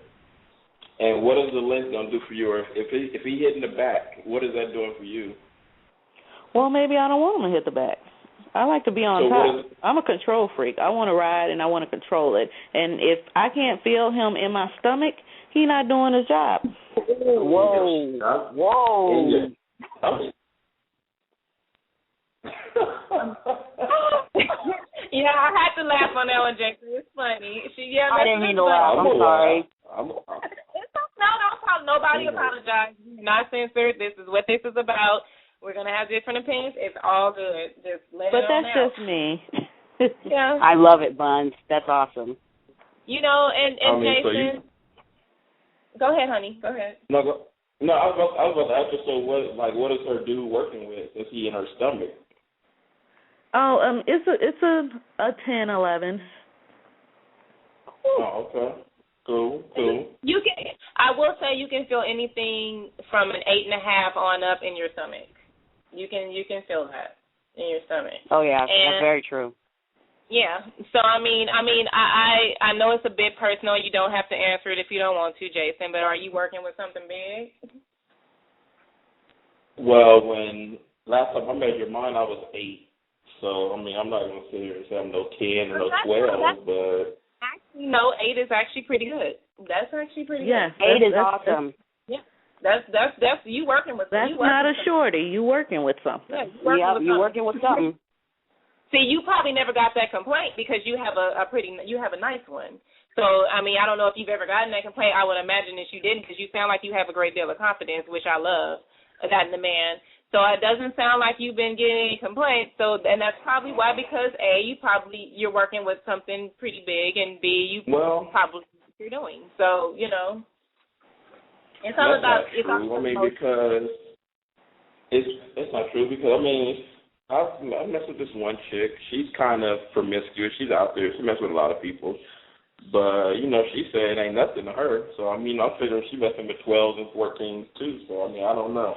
And what is the length going to do for you? Or if he hit in the back, what is that doing for you? Well, maybe I don't want him to hit the back. I like to be on top. I'm a control freak. I want to ride and I want to control it. And if I can't feel him in my stomach, he's not doing his job. Whoa. Yeah, I had to laugh on that one, Jackson. It's funny. I didn't mean to laugh. I'm sorry. Nobody apologize. Not censored. This is what this is about. We're going to have different opinions. It's all good. Just let it on out. But that's just me. Yeah. I love it, Buns. That's awesome. You know, and Jason. Go ahead, honey. Go ahead. No, I was about to ask her, so what does her dude working with? Is he in her stomach? Oh, it's a 10, 11. Oh, okay. Cool. I will say you can feel anything from an 8.5 on up in your stomach. You can feel that in your stomach. Oh yeah, that's very true. Yeah. So I know it's a bit personal. You don't have to answer it if you don't want to, Jason. But are you working with something big? Well, when last time I measured mine, I was 8. So I'm not gonna sit here and say I'm no 10 or no 12, but. Actually, no, 8 is actually pretty good. That's actually pretty good. 8 is awesome. Yeah, that's you working with. That's not a shorty. You working with something. Yeah, you're working with something. See, you probably never got that complaint because you have you have a nice one. So I don't know if you've ever gotten that complaint. I would imagine that you didn't because you sound like you have a great deal of confidence, which I love. That in the man. So it doesn't sound like you've been getting any complaints. So, and that's probably why, because A, you're working with something pretty big, and B, you probably know what you're doing. So, it's all about. It's not true. Because it's not true because I mess with this one chick. She's kind of promiscuous. She's out there. She messes with a lot of people. But, she said it ain't nothing to her. So, I'm figuring she messing with 12s and 14s too. So, I don't know.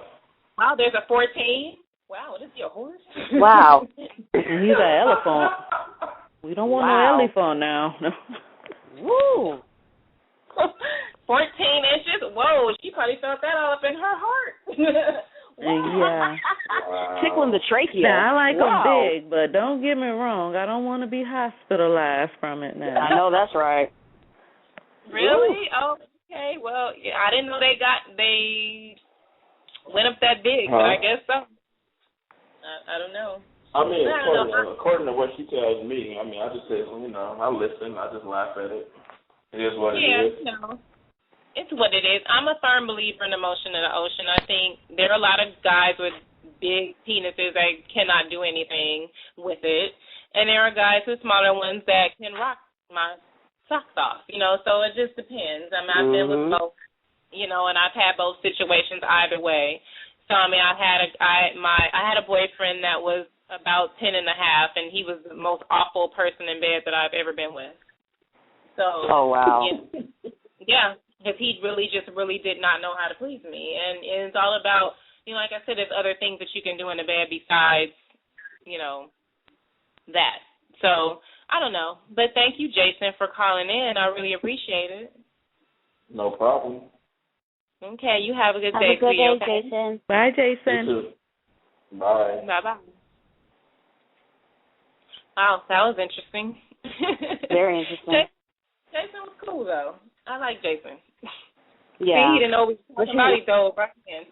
Wow, there's a 14? Wow, this is your horse? Wow. He's an elephant. We don't want no elephant now. Woo. 14 inches? Whoa, she probably felt that all up in her heart. Yeah. Wow. Tickling the trachea. Now, I like them big, but don't get me wrong. I don't want to be hospitalized from it now. I know that's right. Really? Oh, okay. Well, yeah, I didn't know they went up that big, but I guess so. I don't know. According to what she tells me, I just say, I listen, I just laugh at it. It is what it is. Yeah, it's what it is. I'm a firm believer in the motion of the ocean. I think there are a lot of guys with big penises that cannot do anything with it, and there are guys with smaller ones that can rock my socks off, so it just depends. I've been with both. And I've had both situations either way. So I had a boyfriend that was about 10 and a half, and he was the most awful person in bed that I've ever been with. So. Oh wow. Yeah, because he really did not know how to please me, and it's all about like I said, there's other things that you can do in the bed besides that. So I don't know, but thank you, Jason, for calling in. I really appreciate it. No problem. Okay, you have a good day. Have a good day, okay? Jason. Bye, Jason. You too. Bye. Bye-bye. Wow, that was interesting. Very interesting. Jason was cool, though. I like Jason. Yeah. See, he didn't always talk about it, though, right then.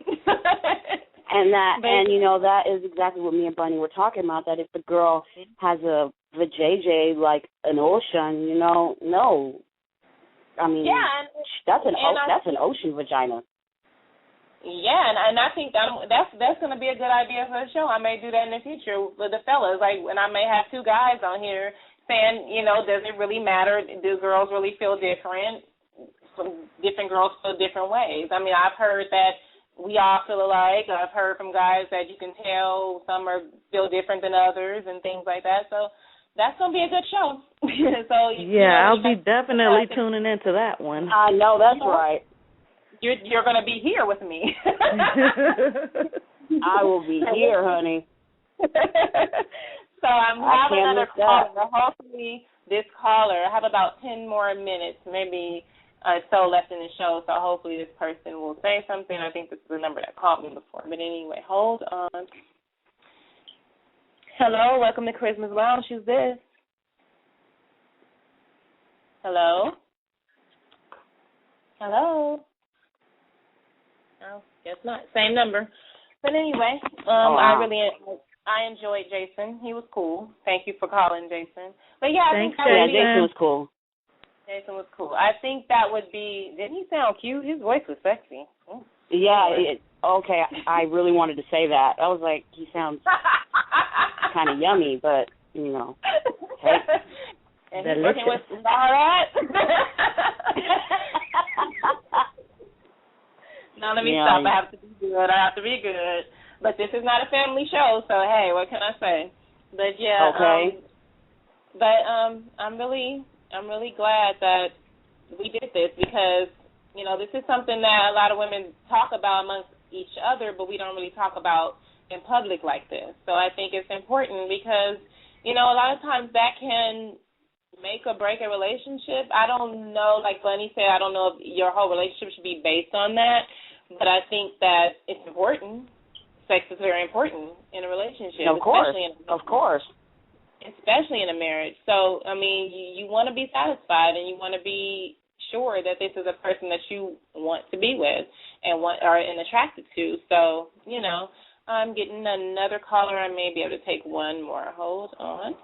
And that is exactly what me and Bunny were talking about, that if the girl has a vajayjay like an ocean, no. That's an ocean vagina. Yeah, and I think that's going to be a good idea for the show. I may do that in the future with the fellas. Like, and I may have two guys on here saying, does it really matter? Do girls really feel different? Some different girls feel different ways. I mean, I've heard that we all feel alike. I've heard from guys that you can tell some feel different than others and things like that. So that's going to be a good show. I'll be definitely tuning into that one. I know, that's right. You're going to be here with me. I will be here, honey. So I'm having another caller. Hopefully this caller, I have about 10 more minutes, maybe so left in the show, so hopefully this person will say something. I think this is the number that called me before. But anyway, hold on. Hello, welcome to Christmas Lounge. Who's this? Hello? Hello? No, guess not. Same number. But anyway, I enjoyed Jason. He was cool. Thank you for calling, Jason. But yeah, Jason was cool. Jason was cool. I think that would be. Didn't he sound cute? His voice was sexy. Oh. Yeah. Okay. I really wanted to say that. I was like, he sounds kind of yummy, but Hey. And he's working with all right. Now let me stop. I have to be good. But this is not a family show, so hey, what can I say? But yeah. Okay. I'm really glad that we did this because this is something that a lot of women talk about amongst each other, but we don't really talk about in public like this. So I think it's important because a lot of times that can make or break a relationship. I don't know, like Bunny said, I don't know if your whole relationship should be based on that, but I think that it's important. Sex is very important in a relationship. Of course. Especially in a marriage. So, I mean, you want to be satisfied and you want to be sure that this is a person that you want to be with and attracted to. So, I'm getting another caller. I may be able to take one more. Hold on.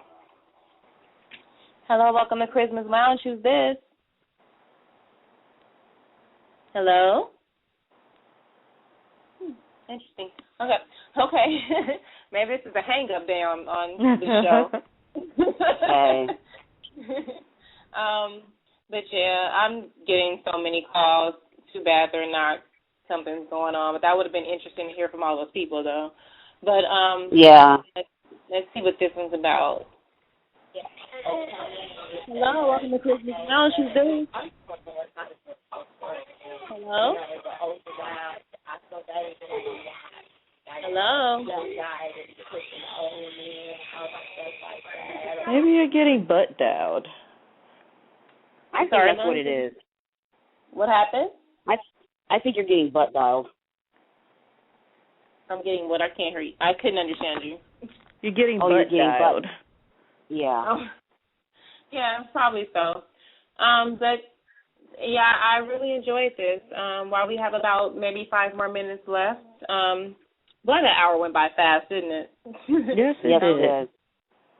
Hello, welcome to Christmas Lounge. Who's this? Hello? Interesting. Okay. Maybe this is a hang-up day on the show. Hey. But yeah, I'm getting so many calls. Too bad they're not something's going on. But that would have been interesting to hear from all those people, though. But yeah. Let's see what this one's about. Hello, welcome to Christmas Lounge. Who's doing? Hello? Hello? Maybe you're getting butt dialed. I think that's what it is. What happened? I think you're getting butt dialed. I'm getting what? I can't hear you. I couldn't understand you. You're getting butt dialed. Yeah. Oh. Yeah, probably so. But yeah, I really enjoyed this. While we have about maybe 5 more minutes left. Well, that hour went by fast, didn't it? Yes, it did.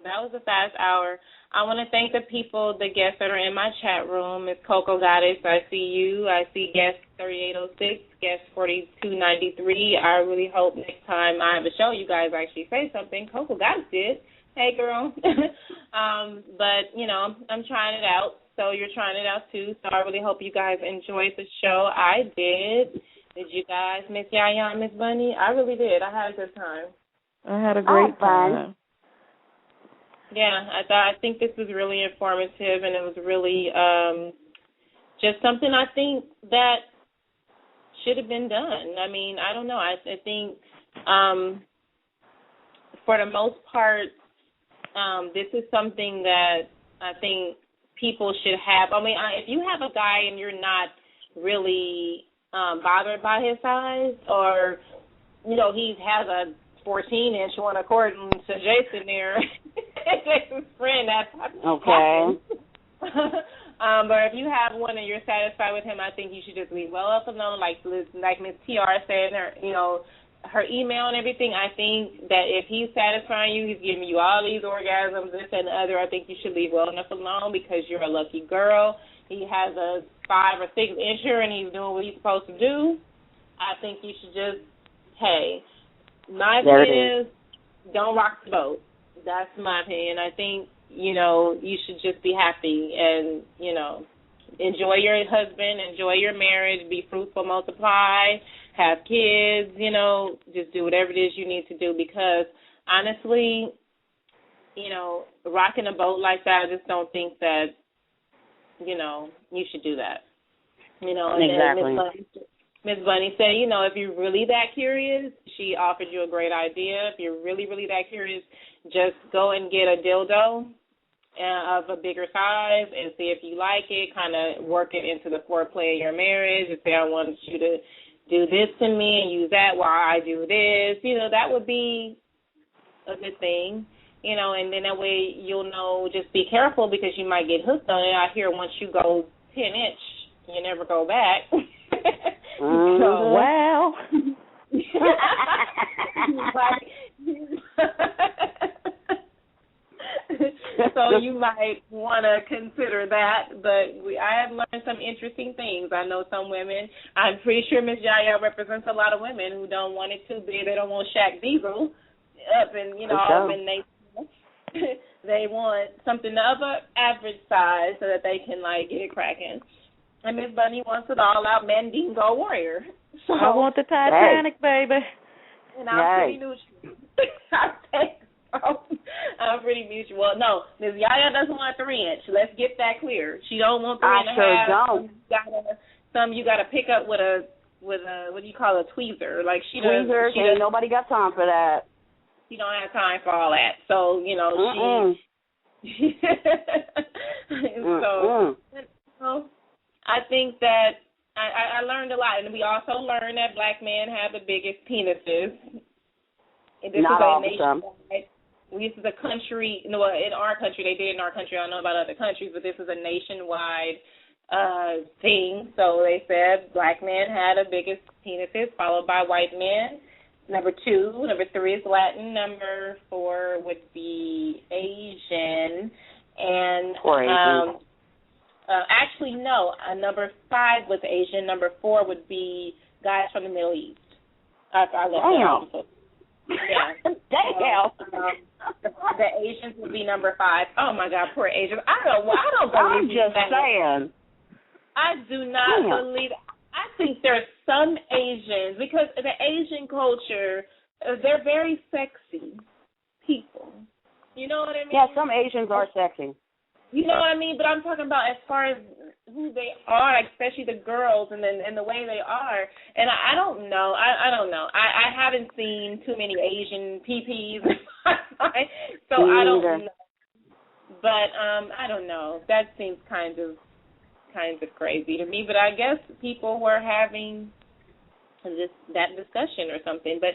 That was a fast hour. I want to thank the people, the guests that are in my chat room. Miss Coco Goddess, I see you. I see guest 3806, guest 4293. I really hope next time I have a show you guys actually say something. Coco Goddess did. Hey, girl. But, I'm trying it out. So you're trying it out, too. So I really hope you guys enjoyed the show. I did. Did you guys, Miss Yaya and Miss Bunny? I really did. I had a good time. I had a great time. Yeah, I think this was really informative, and it was really just something I think that should have been done. I mean, I don't know. I think for the most part, this is something that I think people should have. I mean, if you have a guy and you're not really bothered by his size, or, he has a 14-inch one according to Jason there, Jason's friend, that's okay. But if you have one and you're satisfied with him, I think you should just leave well enough alone, like Miss TR said, her email and everything. I think that if he's satisfying you, he's giving you all these orgasms, this and the other, I think you should leave well enough alone because you're a lucky girl. He has a 5 or 6 incher and he's doing what he's supposed to do. I think you should just, hey, my opinion is don't rock the boat. That's my opinion. I think, you should just be happy and, enjoy your husband, enjoy your marriage, be fruitful, multiply, have kids, just do whatever it is you need to do because, honestly, rocking a boat like that, I just don't think that, you should do that. Exactly. Ms. Bunny said, if you're really that curious, she offered you a great idea. If you're really, really that curious, just go and get a dildo of a bigger size and see if you like it, kind of work it into the foreplay of your marriage and say, I want you to do this to me and use that while I do this. That would be a good thing. And then that way you'll know, just be careful because you might get hooked on it. I hear once you go 10-inch, you never go back. So, wow. So you might want to consider that, but I have learned some interesting things. I know some women, I'm pretty sure Miss Yaya represents a lot of women who don't want it too big. They don't want Shaq Diesel up and, and they want something of an average size so that they can, get it cracking. And Miss Bunny wants it all out Mandingo warrior. So, I want the Titanic, baby. And I'm pretty neutral. I'm pretty mutual. Well, no, Ms. Yaya doesn't want 3-inch. Let's get that clear. She don't want 3.5. I sure don't. Some you gotta pick up with a what do you call a tweezer? Like tweezers. Ain't nobody got time for that. She don't have time for all that. So she. So I think that I learned a lot, and we also learned that black men have the biggest penises. Not all of them. This is a country, in our country, they did in our country, I don't know about other countries, but this is a nationwide thing. So they said black men had the biggest penises, followed by white men. Number 2, number 3 is Latin, number 4 would be Asian, and actually no, number 5 was Asian, number 4 would be guys from the Middle East. I left that out. So, yeah. Damn. The Asians would be number 5. Oh my God, poor Asians. I don't believe I'm just saying. I do not believe. I think there's some Asians, because the Asian culture, they're very sexy people. You know what I mean? Yeah, some Asians are sexy. You know what I mean? But I'm talking about as far as who they are, especially the girls and the way they are. And I don't know. I don't know. I haven't seen too many Asian PPs, so I don't know. But I don't know. That seems kind of crazy to me. But I guess people were having that discussion or something. But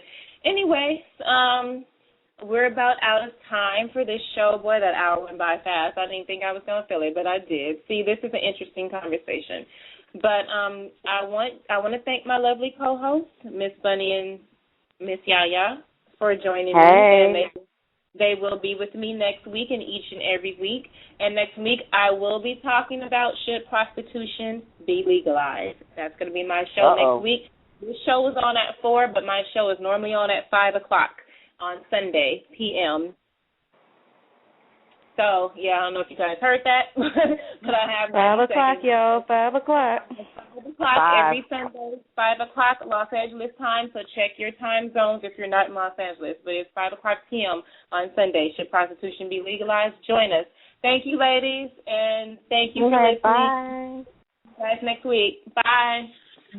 anyways, we're about out of time for this show. Boy, that hour went by fast. I didn't think I was going to fill it, but I did. See, this is an interesting conversation. But I want to thank my lovely co-hosts, Miss Bunny and Miss Yaya, for joining me. And they will be with me next week and each and every week. And next week I will be talking about should prostitution be legalized. That's going to be my show next week. This show is on at 4, but my show is normally on at 5 o'clock. On Sunday, p.m. So, yeah, I don't know if you guys heard that, but I have 5 o'clock, y'all, 5 o'clock. 5 o'clock every Sunday, 5 o'clock Los Angeles time, so check your time zones if you're not in Los Angeles. But it's 5 o'clock p.m. on Sunday. Should prostitution be legalized? Join us. Thank you, ladies, and thank you for listening. Bye. Guys, next week. Bye.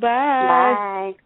Bye. Bye.